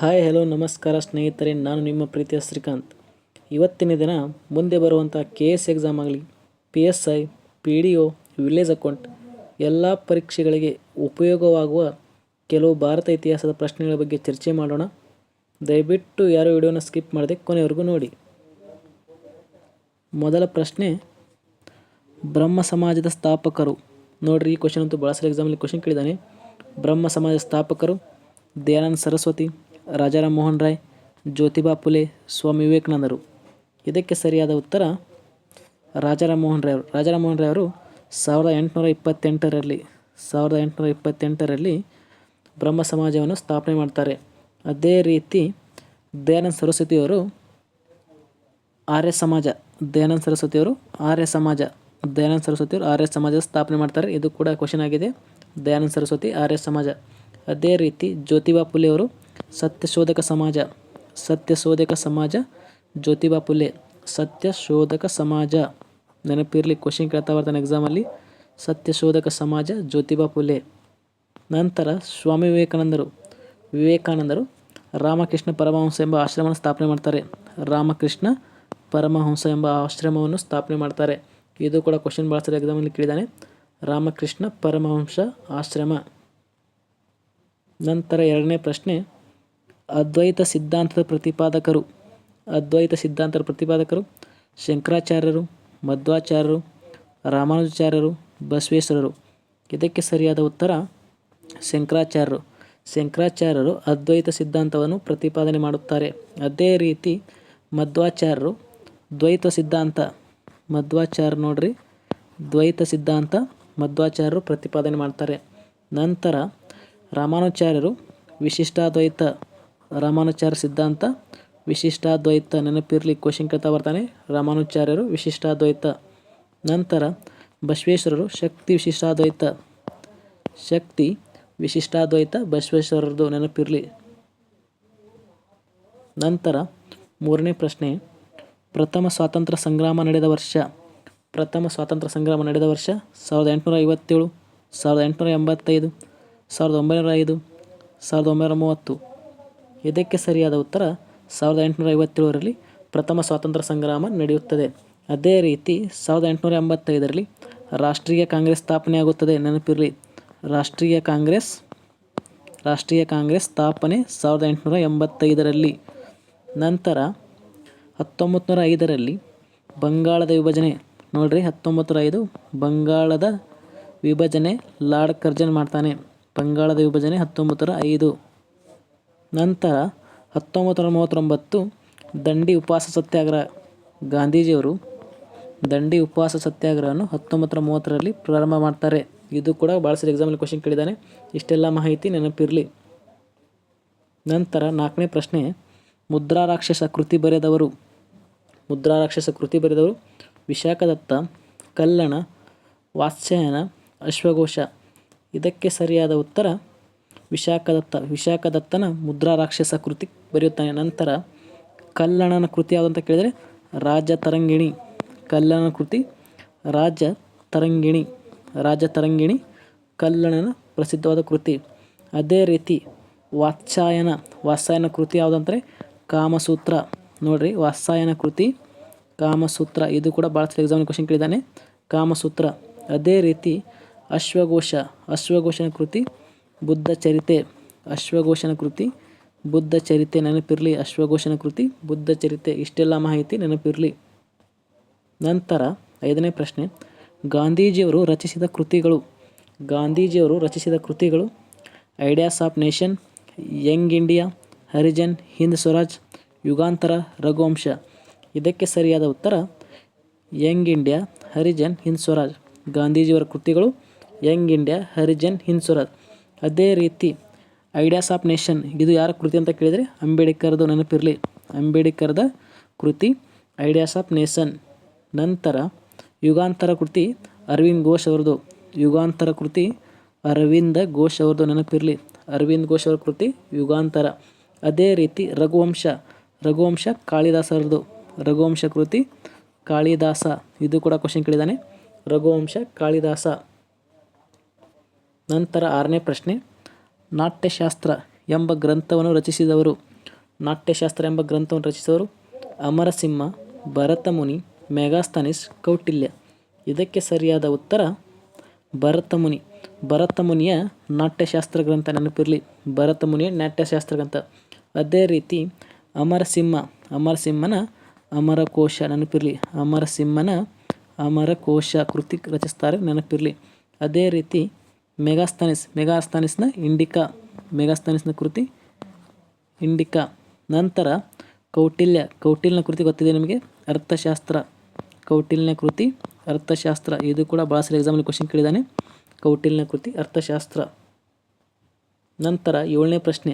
Hi hello ನಮಸ್ಕಾರ ಸ್ನೇಹಿತರೆ, ನಾನು ನಿಮ್ಮ ಪ್ರೀತಿಯ ಶ್ರೀಕಾಂತ್. ಇವತ್ತಿನ ದಿನ ಮುಂದೆ ಬರುವಂಥ KS ಎಕ್ಸಾಮ್ ಆಗಲಿ, PSI, PDO, ವಿಲೇಜ್ ಅಕೌಂಟ್ ಎಲ್ಲ ಪರೀಕ್ಷೆಗಳಿಗೆ ಉಪಯೋಗವಾಗುವ ಕೆಲವು ಭಾರತ ಇತಿಹಾಸದ ಪ್ರಶ್ನೆಗಳ ಬಗ್ಗೆ ಚರ್ಚೆ ಮಾಡೋಣ. ದಯವಿಟ್ಟು ಯಾರು ವಿಡಿಯೋನ ಸ್ಕಿಪ್ ಮಾಡದೆ ಕೊನೆವರೆಗೂ ನೋಡಿ. ಮೊದಲ ಪ್ರಶ್ನೆ, ಬ್ರಹ್ಮ ಸಮಾಜದ ಸ್ಥಾಪಕರು. ನೋಡ್ರಿ, ಈ ಕ್ವಶನ್ ಅಂತೂ ಭಾಳ ಸಲ ಎಕ್ಸಾಮಲ್ಲಿ ಕ್ವಶನ್ ಕೇಳಿದ್ದಾನೆ. ಬ್ರಹ್ಮ ಸಮಾಜದ ಸ್ಥಾಪಕರು ದಯಾನಂದ ಸರಸ್ವತಿ, ರಾಜಾರಾಮ್ ಮೋಹನ್ ರಾಯ್, ಜ್ಯೋತಿಬಾ ಫುಲೆ, ಸ್ವಾಮಿ ವಿವೇಕಾನಂದರು. ಇದಕ್ಕೆ ಸರಿಯಾದ ಉತ್ತರ ರಾಜಾರಾಮ್ ಮೋಹನ್ ರಾಯ್ ಅವರು. ರಾಜಾರಾಮ್ ಮೋಹನ್ ರಾಯ್ ಅವರು 1828ರಲ್ಲಿ ಬ್ರಹ್ಮ ಸಮಾಜವನ್ನು ಸ್ಥಾಪನೆ ಮಾಡ್ತಾರೆ. ಅದೇ ರೀತಿ ದಯಾನಂದ ಸರಸ್ವತಿಯವರು ಆರ್ಯ ಸಮಾಜ ಸ್ಥಾಪನೆ ಮಾಡ್ತಾರೆ. ಇದು ಕೂಡ ಕ್ವಶನ್ ಆಗಿದೆ. ದಯಾನಂದ ಸರಸ್ವತಿ ಆರ್ಯ ಸಮಾಜ. ಅದೇ ರೀತಿ ಜ್ಯೋತಿಬಾ ಫುಲೆ ಅವರು ಸತ್ಯಶೋಧಕ ಸಮಾಜ. ಜ್ಯೋತಿಬಾ ಫುಲೆ ಸತ್ಯಶೋಧಕ ಸಮಾಜ. ನೆನಪಿರಲಿ, ಕ್ವಶನ್ ಕೇಳ್ತಾ ಬರ್ತಾನೆ ಎಕ್ಸಾಮಲ್ಲಿ. ಸತ್ಯಶೋಧಕ ಸಮಾಜ, ಜ್ಯೋತಿಬಾ ಫುಲೆ. ನಂತರ ಸ್ವಾಮಿ ವಿವೇಕಾನಂದರು ರಾಮಕೃಷ್ಣ ಪರಮಹಂಸ ಎಂಬ ಆಶ್ರಮವನ್ನು ಸ್ಥಾಪನೆ ಮಾಡ್ತಾರೆ. ರಾಮಕೃಷ್ಣ ಪರಮಹಂಸ ಎಂಬ ಆಶ್ರಮವನ್ನು ಸ್ಥಾಪನೆ ಮಾಡ್ತಾರೆ. ಇದು ಕೂಡ ಕ್ವಶನ್ ಭಾಳ ಸಲ ಎಕ್ಸಾಮಲ್ಲಿ ಕೇಳಿದ್ದಾನೆ. ರಾಮಕೃಷ್ಣ ಪರಮಹಂಸ ಆಶ್ರಮ. ನಂತರ ಎರಡನೇ ಪ್ರಶ್ನೆ, ಅದ್ವೈತ ಸಿದ್ಧಾಂತದ ಪ್ರತಿಪಾದಕರು ಶಂಕರಾಚಾರ್ಯರು, ಮಧ್ವಾಚಾರ್ಯರು, ರಾಮಾನುಜಾಚಾರ್ಯರು, ಬಸವೇಶ್ವರರು. ಇದಕ್ಕೆ ಸರಿಯಾದ ಉತ್ತರ ಶಂಕರಾಚಾರ್ಯರು ಅದ್ವೈತ ಸಿದ್ಧಾಂತವನ್ನು ಪ್ರತಿಪಾದನೆ ಮಾಡುತ್ತಾರೆ. ಅದೇ ರೀತಿ ಮಧ್ವಾಚಾರ್ಯರು ದ್ವೈತ ಸಿದ್ಧಾಂತ ಮಧ್ವಾಚಾರ್ಯರು ಪ್ರತಿಪಾದನೆ ಮಾಡ್ತಾರೆ. ನಂತರ ರಾಮಾನುಜಾಚಾರ್ಯರು ರಾಮಾನುಜಾಚಾರ್ಯ ಸಿದ್ಧಾಂತ ವಿಶಿಷ್ಟಾದ್ವೈತ. ನೆನಪಿರಲಿ, ಕ್ವಶನ್ ಕೇಳ್ತಾ ಬರ್ತಾನೆ. ರಾಮಾನುಜಾಚಾರ್ಯರು ವಿಶಿಷ್ಟಾದ್ವೈತ. ನಂತರ ಬಸವೇಶ್ವರರು ಶಕ್ತಿ ವಿಶಿಷ್ಟಾದ್ವೈತ ಬಸವೇಶ್ವರರದು. ನೆನಪಿರಲಿ. ನಂತರ ಮೂರನೇ ಪ್ರಶ್ನೆ, ಪ್ರಥಮ ಸ್ವಾತಂತ್ರ್ಯ ಸಂಗ್ರಾಮ ನಡೆದ ವರ್ಷ 1857, 1885, 1905, 1930. ಇದಕ್ಕೆ ಸರಿಯಾದ ಉತ್ತರ 1857ರಲ್ಲಿ ಪ್ರಥಮ ಸ್ವಾತಂತ್ರ್ಯ ಸಂಗ್ರಾಮ ನಡೆಯುತ್ತದೆ. ಅದೇ ರೀತಿ 1885ರಲ್ಲಿ ರಾಷ್ಟ್ರೀಯ ಕಾಂಗ್ರೆಸ್ ಸ್ಥಾಪನೆಯಾಗುತ್ತದೆ. ನೆನಪಿರಲಿ, ರಾಷ್ಟ್ರೀಯ ಕಾಂಗ್ರೆಸ್ ಸ್ಥಾಪನೆ 1885ರಲ್ಲಿ. ನಂತರ 1905ರಲ್ಲಿ ಬಂಗಾಳದ ವಿಭಜನೆ. ನೋಡ್ರಿ, 1905 ಬಂಗಾಳದ ವಿಭಜನೆ ಲಾರ್ಡ್ ಕರ್ಜನ್ ಮಾಡ್ತಾನೆ. ಬಂಗಾಳದ ವಿಭಜನೆ 1905. ನಂತರ 1939 ದಂಡಿ ಉಪವಾಸ ಸತ್ಯಾಗ್ರಹ. ಗಾಂಧೀಜಿಯವರು ದಂಡಿ ಉಪವಾಸ ಸತ್ಯಾಗ್ರಹವನ್ನು 1930ರಲ್ಲಿ ಪ್ರಾರಂಭ ಮಾಡ್ತಾರೆ. ಇದು ಕೂಡ ಭಾಳ ಸಲ ಎಕ್ಸಾಮಲ್ಲಿ ಕ್ವಶನ್ ಕೇಳಿದ್ದಾನೆ. ಇಷ್ಟೆಲ್ಲ ಮಾಹಿತಿ ನೆನಪಿರಲಿ. ನಂತರ ನಾಲ್ಕನೇ ಪ್ರಶ್ನೆ, ಮುದ್ರಾರಾಕ್ಷಸ ಕೃತಿ ಬರೆದವರು ವಿಶಾಖದತ್ತ, ಕಲ್ಲಣ, ವಾತ್ಸ್ಯಾಯನ, ಅಶ್ವಘೋಷ. ಇದಕ್ಕೆ ಸರಿಯಾದ ಉತ್ತರ ವಿಶಾಖದತ್ತನ ಮುದ್ರಾರಾಕ್ಷಸ ಕೃತಿ ಬರೆಯುತ್ತಾನೆ. ನಂತರ ಕಲ್ಲಣನ ಕೃತಿ ಯಾವುದು ಅಂತ ಕೇಳಿದರೆ ರಾಜತರಂಗಿಣಿ. ಕಲ್ಲಣನ ಕೃತಿ ರಾಜತರಂಗಿಣಿ ಕಲ್ಲಣನ ಪ್ರಸಿದ್ಧವಾದ ಕೃತಿ. ಅದೇ ರೀತಿ ವಾತ್ಸಾಯನ ಕೃತಿ ಯಾವುದಂದರೆ ಕಾಮಸೂತ್ರ. ನೋಡ್ರಿ, ವಾತ್ಸಾಯನ ಕೃತಿ ಕಾಮಸೂತ್ರ. ಇದು ಕೂಡ ಭಾಳ ಸಲ ಎಕ್ಸಾಮ್ ಕ್ವಶನ್ ಕೇಳಿದ್ದಾನೆ, ಕಾಮಸೂತ್ರ. ಅದೇ ರೀತಿ ಅಶ್ವಘೋಷನ ಕೃತಿ ಬುದ್ಧ ಚರಿತೆ. ನೆನಪಿರಲಿ, ಅಶ್ವಘೋಷನ ಕೃತಿ ಬುದ್ಧ ಚರಿತೆ. ಇಷ್ಟೆಲ್ಲ ಮಾಹಿತಿ ನೆನಪಿರಲಿ. ನಂತರ ಐದನೇ ಪ್ರಶ್ನೆ, ಗಾಂಧೀಜಿಯವರು ರಚಿಸಿದ ಕೃತಿಗಳು ideas of nation, young India, Harijan, Hind Swaraj, Yugantar, Raghuvamsha. ಇದಕ್ಕೆ ಸರಿಯಾದ ಉತ್ತರ ಯಂಗ್ ಇಂಡಿಯಾ, ಹರಿಜನ್, ಹಿಂದ್ ಸ್ವರಾಜ್. ಗಾಂಧೀಜಿಯವರ ಕೃತಿಗಳು ಯಂಗ್ ಇಂಡಿಯಾ, ಹರಿಜನ್, ಹಿಂದ್ ಸ್ವರಾಜ್. ಅದೇ ರೀತಿ ಐಡಿಯಾಸ್ ಆಫ್ ನೇಷನ್, ಇದು ಯಾರ ಕೃತಿ ಅಂತ ಕೇಳಿದರೆ ಅಂಬೇಡ್ಕರ್ದು. ನೆನಪಿರಲಿ, ಅಂಬೇಡ್ಕರ್ದ ಕೃತಿ ಐಡಿಯಾಸ್ ಆಫ್ ನೇಷನ್. ನಂತರ ಯುಗಾಂತರ ಕೃತಿ ಅರವಿಂದ್ ಘೋಷ್ ಅವ್ರದ್ದು. ನೆನಪಿರಲಿ, ಅರವಿಂದ್ ಘೋಷ್ ಅವರ ಕೃತಿ ಯುಗಾಂತರ. ಅದೇ ರೀತಿ ರಘುವಂಶ ಕಾಳಿದಾಸರದು. ರಘುವಂಶ ಕೃತಿ ಕಾಳಿದಾಸ. ಇದು ಕೂಡ ಕ್ವಶನ್ ಕೇಳಿದ್ದಾನೆ, ರಘುವಂಶ ಕಾಳಿದಾಸ. ನಂತರ ಆರನೇ ಪ್ರಶ್ನೆ, ನಾಟ್ಯಶಾಸ್ತ್ರ ಎಂಬ ಗ್ರಂಥವನ್ನು ರಚಿಸಿದವರು ನಾಟ್ಯಶಾಸ್ತ್ರ ಎಂಬ ಗ್ರಂಥವನ್ನು ರಚಿಸಿದವರು ಅಮರಸಿಂಹ, ಭರತಮುನಿ, ಮೆಗಾಸ್ತನಿಸ್, ಕೌಟಿಲ್ಯ. ಇದಕ್ಕೆ ಸರಿಯಾದ ಉತ್ತರ ಭರತಮುನಿ. ಭರತಮುನಿಯ ನಾಟ್ಯಶಾಸ್ತ್ರ ಗ್ರಂಥ ನೆನಪಿರಲಿ, ಭರತಮುನಿಯ ನಾಟ್ಯಶಾಸ್ತ್ರ ಗ್ರಂಥ. ಅದೇ ರೀತಿ ಅಮರಸಿಂಹನ ಅಮರಕೋಶ ನೆನಪಿರಲಿ, ಅಮರಸಿಂಹನ ಅಮರಕೋಶ ಕೃತಿ ರಚಿಸ್ತಾರೆ ನೆನಪಿರಲಿ. ಅದೇ ರೀತಿ ಮೆಗಾಸ್ತನಿಸ್ನ ಮೆಗಾಸ್ತನಿಸ್ನ ಕೃತಿ ಇಂಡಿಕಾ. ನಂತರ ಕೌಟಿಲ್ಯನ ಕೃತಿ ಗೊತ್ತಿದೆ ನಿಮಗೆ, ಅರ್ಥಶಾಸ್ತ್ರ. ಕೌಟಿಲ್ಯನ ಕೃತಿ ಅರ್ಥಶಾಸ್ತ್ರ. ಇದು ಕೂಡ ಭಾಳ ಸಲ ಎಕ್ಸಾಮಲ್ಲಿ ಕ್ವಶನ್ ಕೇಳಿದ್ದಾನೆ, ಕೌಟಿಲ್ಯನ ಕೃತಿ ಅರ್ಥಶಾಸ್ತ್ರ. ನಂತರ 7ನೇ ಪ್ರಶ್ನೆ,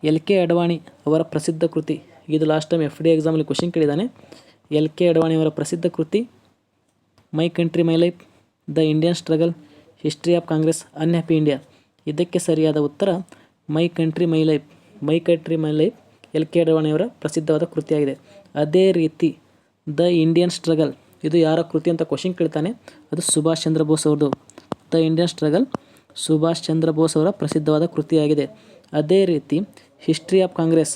LK ಅಡ್ವಾಣಿ ಅವರ ಪ್ರಸಿದ್ಧ ಕೃತಿ. ಇದು ಲಾಸ್ಟ್ ಟೈಮ್ FD ಎಕ್ಸಾಮಲ್ಲಿ ಕ್ವಶನ್ ಕೇಳಿದ್ದಾನೆ. LK ಅಡ್ವಾಣಿ ಅವರ ಪ್ರಸಿದ್ಧ ಕೃತಿ my country my life, the Indian struggle, history of Congress, unhappy India. ಇದಕ್ಕೆ ಸರಿಯಾದ ಉತ್ತರ my country my life. LK ಅಡ್ವಾಣಿಯವರ ಪ್ರಸಿದ್ಧವಾದ ಕೃತಿಯಾಗಿದೆ. ಅದೇ ರೀತಿ ದ ಇಂಡಿಯನ್ ಸ್ಟ್ರಗಲ್, ಇದು ಯಾರ ಕೃತಿ ಅಂತ ಕ್ವಶನ್ ಕೇಳ್ತಾನೆ, ಅದು ಸುಭಾಷ್ ಚಂದ್ರ ಬೋಸ್ ಅವ್ರದ್ದು. The Indian struggle Subhash Chandra Bose ಅವರ ಪ್ರಸಿದ್ಧವಾದ ಕೃತಿಯಾಗಿದೆ. ಅದೇ ರೀತಿ ಹಿಸ್ಟ್ರಿ ಆಫ್ ಕಾಂಗ್ರೆಸ್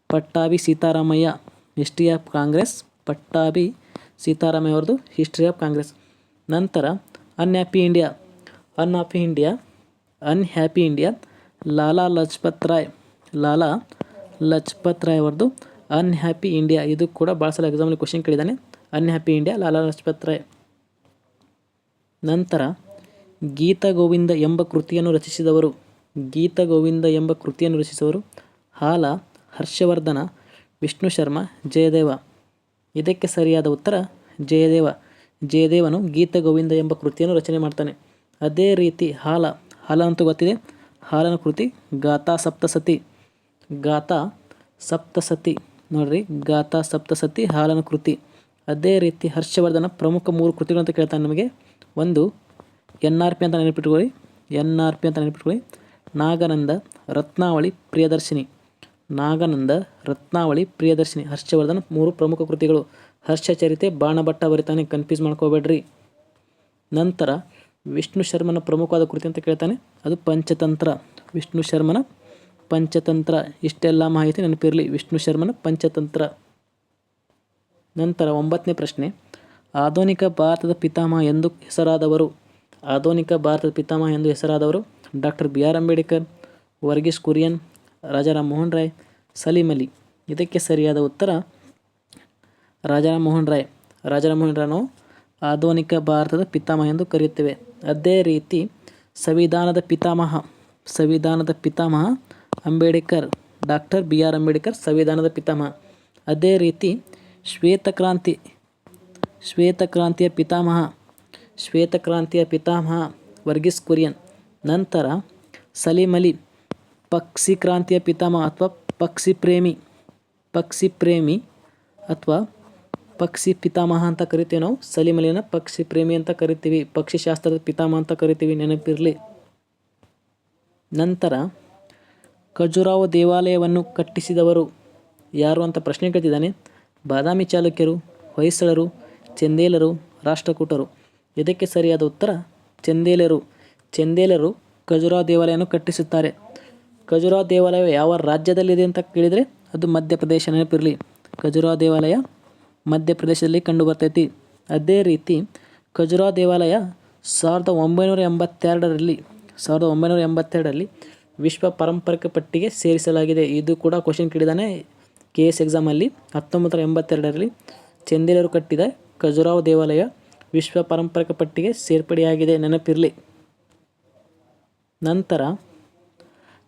ಪಟ್ಟಾಭಿ ಸೀತಾರಾಮಯ್ಯ. ಪಟ್ಟಾಭಿ ಸೀತಾರಾಮಯ್ಯ ಅವ್ರದ್ದು ಹಿಸ್ಟ್ರಿ ಆಫ್ ಕಾಂಗ್ರೆಸ್. ನಂತರ ಅನ್ಹ್ಯಾಪಿ ಇಂಡಿಯಾ ಲಾಲಾ ಲಜಪತ್ ರಾಯ್ ಅವ್ರದ್ದು ಅನ್ಹ್ಯಾಪಿ ಇಂಡಿಯಾ. ಇದು ಕೂಡ ಭಾಳ ಸಲ ಎಕ್ಸಾಮಲ್ಲಿ question ಕೇಳಿದ್ದಾನೆ, unhappy India Lala Lajpat Roy. ನಂತರ ಗೀತಗೋವಿಂದ ಎಂಬ ಕೃತಿಯನ್ನು ರಚಿಸಿದವರು ಹಾಲ, ಹರ್ಷವರ್ಧನ, ವಿಷ್ಣು ಶರ್ಮ, ಜಯದೇವ. ಇದಕ್ಕೆ ಸರಿಯಾದ ಉತ್ತರ ಜಯದೇವನು ಗೀತಗೋವಿಂದ ಎಂಬ ಕೃತಿಯನ್ನು ರಚನೆ ಮಾಡ್ತಾನೆ. ಅದೇ ರೀತಿ ಹಾಲ ಅಂತೂ ಗೊತ್ತಿದೆ, ಹಾಲನ ಕೃತಿ ಗಾಥಾ ಸಪ್ತಸತಿ ಹಾಲನ ಕೃತಿ. ಅದೇ ರೀತಿ ಹರ್ಷವರ್ಧನ ಪ್ರಮುಖ 3 ಕೃತಿಗಳು ಅಂತ ಕೇಳ್ತಾನೆ ನಮಗೆ. ಒಂದು NRP ಅಂತ ನೆನಪಿಟ್ಕೊಳ್ಳಿ, ನಾಗನಂದ ರತ್ನಾವಳಿ ಪ್ರಿಯದರ್ಶಿನಿ. ಹರ್ಷವರ್ಧನ 3 ಪ್ರಮುಖ ಕೃತಿಗಳು. ಹರ್ಷಚರಿತೆ ಬಾಣಭಟ್ಟ ಬರಿತಾನೆ, ಕನ್ಫ್ಯೂಸ್ ಮಾಡ್ಕೋಬೇಡ್ರಿ. ನಂತರ ವಿಷ್ಣು ಶರ್ಮನ ಪ್ರಮುಖವಾದ ಕೃತಿ ಅಂತ ಕೇಳ್ತಾನೆ, ಅದು ಪಂಚತಂತ್ರ. ವಿಷ್ಣು ಶರ್ಮನ ಪಂಚತಂತ್ರ. ಇಷ್ಟೆಲ್ಲ ಮಾಹಿತಿ ನೆನಪಿರಲಿ, ವಿಷ್ಣು ಶರ್ಮನ ಪಂಚತಂತ್ರ. ನಂತರ 9ನೇ ಪ್ರಶ್ನೆ, ಆಧುನಿಕ ಭಾರತದ ಪಿತಾಮಹ ಎಂದು ಹೆಸರಾದವರು. Doctor BR Ambedkar, Verghese Kurien, Rajaram Mohan Roy, Salim Ali. ಇದಕ್ಕೆ ಸರಿಯಾದ ಉತ್ತರ ರಾಜಾರಾಮ್ ಮೋಹನ್ ರಾಯ್. ನಾವು ಆಧುನಿಕ ಭಾರತದ ಪಿತಾಮಹ ಎಂದು ಕರೆಯುತ್ತೇವೆ. ಅದೇ ರೀತಿ ಸಂವಿಧಾನದ ಪಿತಾಮಹ ಅಂಬೇಡ್ಕರ್, ಡಾಕ್ಟರ್ BR ಅಂಬೇಡ್ಕರ್ ಸಂವಿಧಾನದ ಪಿತಾಮಹ. ಅದೇ ರೀತಿ ಶ್ವೇತಕ್ರಾಂತಿಯ ಪಿತಾಮಹ ವರ್ಗೀಸ್ ಕುರಿಯನ್. ನಂತರ ಸಲೀಂ ಅಲಿ ಪಕ್ಷಿ ಕ್ರಾಂತಿಯ ಪಿತಾಮಹ ಅಥವಾ ಪಕ್ಷಿ ಪ್ರೇಮಿ ಅಥವಾ ಪಕ್ಷಿ ಪಿತಾಮಹ ಅಂತ ಕರಿತೀವಿ ನಾವು. ಸಲೀಂ ಅಲಿನ ಪಕ್ಷಿ ಪ್ರೇಮಿ ಅಂತ ಕರಿತೀವಿ, ಪಕ್ಷಿಶಾಸ್ತ್ರದ ಪಿತಾಮಹ ಅಂತ ಕರಿತೀವಿ, ನೆನಪಿರಲಿ. ನಂತರ ಖಜುರಾಹೋ ದೇವಾಲಯವನ್ನು ಕಟ್ಟಿಸಿದವರು ಯಾರು ಅಂತ ಪ್ರಶ್ನೆ ಕೇಳ್ತಿದ್ದಾನೆ. ಬಾದಾಮಿ ಚಾಲುಕ್ಯರು, ಹೊಯ್ಸಳರು, ಚಂದೇಲರು, ರಾಷ್ಟ್ರಕೂಟರು. ಇದಕ್ಕೆ ಸರಿಯಾದ ಉತ್ತರ ಚಂದೇಲರು ಖಜುರಾಹೋ ದೇವಾಲಯವನ್ನು ಕಟ್ಟಿಸುತ್ತಾರೆ. ಖಜುರಾಹೋ ದೇವಾಲಯ ಯಾವ ರಾಜ್ಯದಲ್ಲಿದೆ ಅಂತ ಕೇಳಿದರೆ ಅದು ಮಧ್ಯಪ್ರದೇಶ, ನೆನಪಿರಲಿ. ಖಜುರಾಹೋ ದೇವಾಲಯ ಮಧ್ಯಪ್ರದೇಶದಲ್ಲಿ ಕಂಡುಬರ್ತೈತಿ. ಅದೇ ರೀತಿ ಖಜುರಾಹೋ ದೇವಾಲಯ 1982ರಲ್ಲಿ ವಿಶ್ವ ಪಾರಂಪರಿಕ ಪಟ್ಟಿಗೆ ಸೇರಿಸಲಾಗಿದೆ. ಇದು ಕೂಡ ಕ್ವಶನ್ ಕೇಳಿದ್ದಾನೆ KS ಎಕ್ಸಾಮಲ್ಲಿ. 1982ರಲ್ಲಿ ಚಂದೇಲರು ಕಟ್ಟಿದ ಖಜುರಾಹೋ ದೇವಾಲಯ ವಿಶ್ವ ಪಾರಂಪರಿಕ ಪಟ್ಟಿಗೆ ಸೇರ್ಪಡೆಯಾಗಿದೆ, ನೆನಪಿರಲಿ. ನಂತರ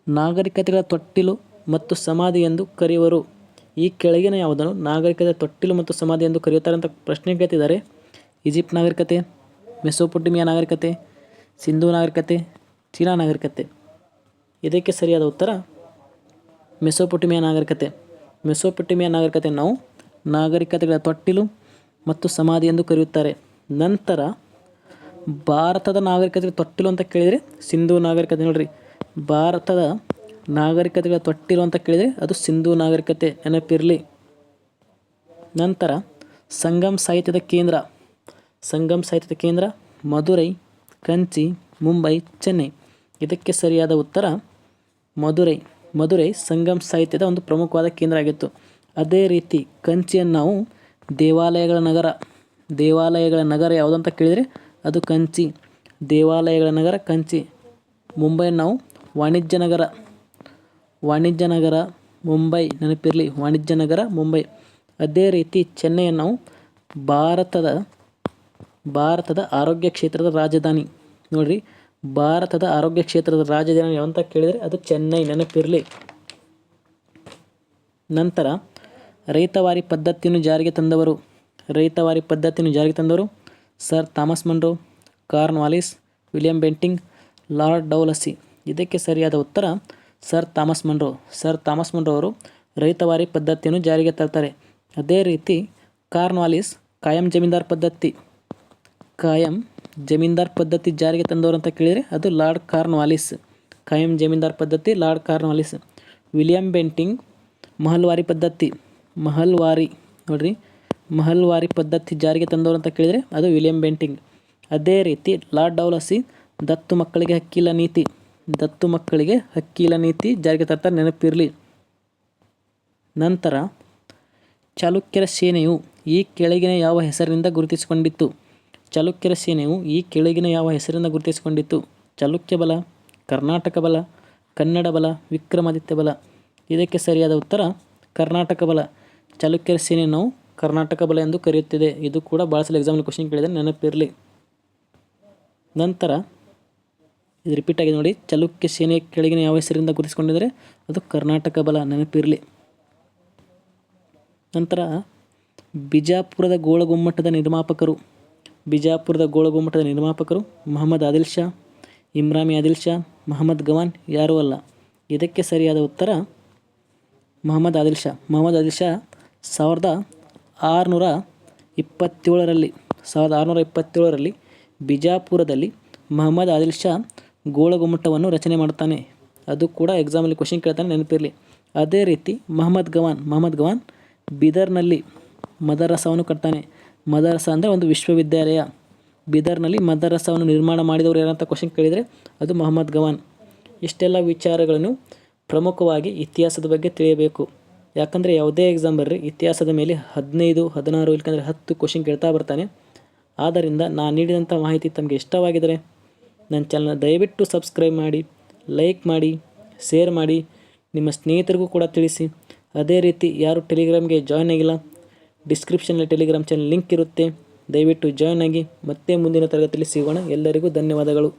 ನಾಗರಿಕತೆಗಳ ತೊಟ್ಟಿಲು ಮತ್ತು ಸಮಾಧಿ ಎಂದು ಕರೆಯುವರು. ಈ ಕೆಳಗಿನ ಯಾವುದನ್ನು ನಾಗರಿಕತೆಯ ತೊಟ್ಟಿಲು ಮತ್ತು ಸಮಾಧಿ ಎಂದು ಕರೆಯುತ್ತಾರೆ ಅಂತ ಪ್ರಶ್ನೆ ಕೇಳ್ತಿದ್ದಾರೆ. ಈಜಿಪ್ಟ್ ನಾಗರಿಕತೆ, ಮೆಸೊಪೊಟೇಮಿಯಾ ನಾಗರಿಕತೆ, ಸಿಂಧೂ ನಾಗರಿಕತೆ, ಚೀನಾ ನಾಗರಿಕತೆ. ಇದಕ್ಕೆ ಸರಿಯಾದ ಉತ್ತರ ಮೆಸೊಪೊಟೇಮಿಯಾ ನಾಗರಿಕತೆ ನಾವು ನಾಗರಿಕತೆಗಳ ತೊಟ್ಟಿಲು ಮತ್ತು ಸಮಾಧಿ ಎಂದು ಕರೆಯುತ್ತಾರೆ. ನಂತರ ಭಾರತದ ನಾಗರಿಕತೆಗಳ ತೊಟ್ಟಿಲು ಅಂತ ಕೇಳಿದರೆ ಸಿಂಧೂ ನಾಗರಿಕತೆ. ನೋಡ್ರಿ, ಭಾರತದ ನಾಗರಿಕತೆಗಳ ತೊಟ್ಟಿಲು ಅಂತ ಕೇಳಿದರೆ ಅದು ಸಿಂಧೂ ನಾಗರಿಕತೆ, ನೆನಪಿರಲಿ. ನಂತರ ಸಂಗಮ್ ಸಾಹಿತ್ಯದ ಕೇಂದ್ರ ಮಧುರೈ, ಕಂಚಿ, ಮುಂಬೈ, ಚೆನ್ನೈ. ಇದಕ್ಕೆ ಸರಿಯಾದ ಉತ್ತರ ಮಧುರೈ ಸಂಗಮ್ ಸಾಹಿತ್ಯದ ಒಂದು ಪ್ರಮುಖವಾದ ಕೇಂದ್ರ ಆಗಿತ್ತು. ಅದೇ ರೀತಿ ಕಂಚಿಯನ್ನು ನಾವು ದೇವಾಲಯಗಳ ನಗರ ಯಾವುದು ಅಂತ ಕೇಳಿದರೆ ಅದು ಕಂಚಿ. ದೇವಾಲಯಗಳ ನಗರ ಕಂಚಿ. ಮುಂಬೈ ನಾವು ವಾಣಿಜ್ಯ ನಗರ ಮುಂಬೈ, ನೆನಪಿರಲಿ, ವಾಣಿಜ್ಯ ನಗರ ಮುಂಬೈ. ಅದೇ ರೀತಿ ಚೆನ್ನೈಯನ್ನು ನಾವು ಭಾರತದ ಆರೋಗ್ಯ ಕ್ಷೇತ್ರದ ರಾಜಧಾನಿ. ನೋಡಿರಿ, ಭಾರತದ ಆರೋಗ್ಯ ಕ್ಷೇತ್ರದ ರಾಜಧಾನಿ ಯಾವಂತ ಕೇಳಿದರೆ ಅದು ಚೆನ್ನೈ, ನೆನಪಿರಲಿ. ನಂತರ ರೈತವಾರಿ ಪದ್ಧತಿಯನ್ನು ಜಾರಿಗೆ ತಂದವರು Sir Thomas Munro, Cornwallis, William Bentinck, Lord Dalhousie. ಇದಕ್ಕೆ ಸರಿಯಾದ ಉತ್ತರ ಸರ್ ಥಾಮಸ್ ಮನ್ರೋ ಅವರು ರೈತವಾರಿ ಪದ್ಧತಿಯನ್ನು ಜಾರಿಗೆ ತರ್ತಾರೆ. ಅದೇ ರೀತಿ ಕಾರ್ನ್ವಾಲಿಸ್ ಕಾಯಂ ಜಮೀನ್ದಾರ್ ಪದ್ಧತಿ ಜಾರಿಗೆ ತಂದವರು ಅಂತ ಕೇಳಿದರೆ ಅದು ಲಾರ್ಡ್ ಕಾರ್ನ್ವಾಲಿಸ್. ಕಾಯಂ ಜಮೀನ್ದಾರ್ ಪದ್ಧತಿ lord Cornwallis. William Bentinck mahalwari ಪದ್ಧತಿ ಜಾರಿಗೆ ತಂದವರು ಅಂತ ಕೇಳಿದರೆ ಅದು ವಿಲಿಯಂ ಬೆಂಟಿಂಗ್. ಅದೇ ರೀತಿ ಲಾರ್ಡ್ ಡೌಲಸಿ ದತ್ತು ಮಕ್ಕಳಿಗೆ ಹಕ್ಕಿಲ ನೀತಿ ಜಾರಿಗೆ ತರ್ತಾರೆ, ನೆನಪಿರಲಿ. ನಂತರ ಚಾಲುಕ್ಯರ ಸೇನೆಯು ಈ ಕೆಳಗಿನ ಯಾವ ಹೆಸರಿನಿಂದ ಗುರುತಿಸಿಕೊಂಡಿತ್ತು? ಚಾಲುಕ್ಯ ಬಲ, ಕರ್ನಾಟಕ ಬಲ, ಕನ್ನಡ ಬಲ, ವಿಕ್ರಮಾದಿತ್ಯ ಬಲ. ಇದಕ್ಕೆ ಸರಿಯಾದ ಉತ್ತರ ಕರ್ನಾಟಕ ಬಲ. ಚಾಲುಕ್ಯರ ಸೇನೆಯನ್ನು ನಾವು ಕರ್ನಾಟಕ ಬಲ ಎಂದು ಕರೆಯುತ್ತಿದೆ. ಇದು ಕೂಡ ಭಾಳ ಸಲ ಎಕ್ಸಾಮ್ನಲ್ಲಿ ಕ್ವಶನ್ ಕೇಳಿದರೆ ನೆನಪಿರಲಿ. ನಂತರ ಇದು ರಿಪೀಟ್ ಆಗಿದೆ ನೋಡಿ, ಚಾಲುಕ್ಯ ಸೇನೆ ಕೆಳಗಿನ ಯಾವ ಹೆಸರಿಂದ ಗುರುತಿಸಿಕೊಂಡಿದ್ದಾರೆ? ಅದು ಕರ್ನಾಟಕ ಬಲ, ನೆನಪಿರಲಿ. ನಂತರ ಬಿಜಾಪುರದ ಗೋಳಗುಮ್ಮಟದ ನಿರ್ಮಾಪಕರು ಮೊಹಮ್ಮದ್ ಆದಿಲ್ ಶಾ, ಇಮ್ರಾಮಿ ಆದಿಲ್ ಶಾ, ಮಹಮ್ಮದ್ ಗವಾನ್, ಯಾರೂ ಅಲ್ಲ. ಇದಕ್ಕೆ ಸರಿಯಾದ ಉತ್ತರ ಮೊಹಮ್ಮದ್ ಆದಿಲ್ ಶಾ. 1627ರಲ್ಲಿ ಬಿಜಾಪುರದಲ್ಲಿ ಮಹಮ್ಮದ್ ಆದಿಲ್ ಶಾ ಗೋಳಗುಮ್ಮಟವನ್ನು ರಚನೆ ಮಾಡ್ತಾನೆ. ಅದು ಕೂಡ ಎಕ್ಸಾಮಲ್ಲಿ ಕ್ವಶನ್ ಕೇಳ್ತಾನೆ, ನೆನಪಿರಲಿ. ಅದೇ ರೀತಿ ಮಹಮ್ಮದ್ ಗವಾನ್ ಬೀದರ್ನಲ್ಲಿ ಮದರಸಾವನ್ನು ಕಟ್ತಾನೆ. ಮದರಸಾ ಅಂದರೆ ಒಂದು ವಿಶ್ವವಿದ್ಯಾಲಯ. ಬೀದರ್ನಲ್ಲಿ ಮದರಸಾವನ್ನು ನಿರ್ಮಾಣ ಮಾಡಿದವರು ಯಾರಂತ ಕ್ವಶನ್ ಕೇಳಿದರೆ ಅದು ಮಹಮ್ಮದ್ ಗವಾನ್. ಇಷ್ಟೆಲ್ಲ ವಿಚಾರಗಳನ್ನು ಪ್ರಮುಖವಾಗಿ ಇತಿಹಾಸದ ಬಗ್ಗೆ ತಿಳಿಯಬೇಕು. ಯಾಕಂದರೆ ಯಾವುದೇ ಎಕ್ಸಾಮ್ ಬರ್ರಿ ಇತಿಹಾಸದ ಮೇಲೆ 15, 16 ಇಲ್ಕಂದರೆ 10 ಕ್ವಶನ್ ಕೇಳ್ತಾ ಬರ್ತಾನೆ. ಆದ್ದರಿಂದ ನಾನು ನೀಡಿದಂಥ ಮಾಹಿತಿ ತಮಗೆ ಇಷ್ಟವಾಗಿದ್ದರೆ ನನ್ನ ಚಾನಲ್ನ ದಯವಿಟ್ಟು ಸಬ್ಸ್ಕ್ರೈಬ್ ಮಾಡಿ, ಲೈಕ್ ಮಾಡಿ, ಶೇರ್ ಮಾಡಿ, ನಿಮ್ಮ ಸ್ನೇಹಿತರಿಗೂ ಕೂಡ ತಿಳಿಸಿ. ಅದೇ ರೀತಿ ಯಾರು ಟೆಲಿಗ್ರಾಮ್ಗೆ ಜಾಯ್ನ್ ಆಗಿಲ್ಲ, ಡಿಸ್ಕ್ರಿಪ್ಷನಲ್ಲಿ ಟೆಲಿಗ್ರಾಮ್ ಚಾನಲ್ ಲಿಂಕ್ ಇರುತ್ತೆ, ದಯವಿಟ್ಟು ಜಾಯ್ನ್ ಆಗಿ. ಮತ್ತೆ ಮುಂದಿನ ತರಗತಿಯಲ್ಲಿ ಸಿಗೋಣ. ಎಲ್ಲರಿಗೂ ಧನ್ಯವಾದಗಳು.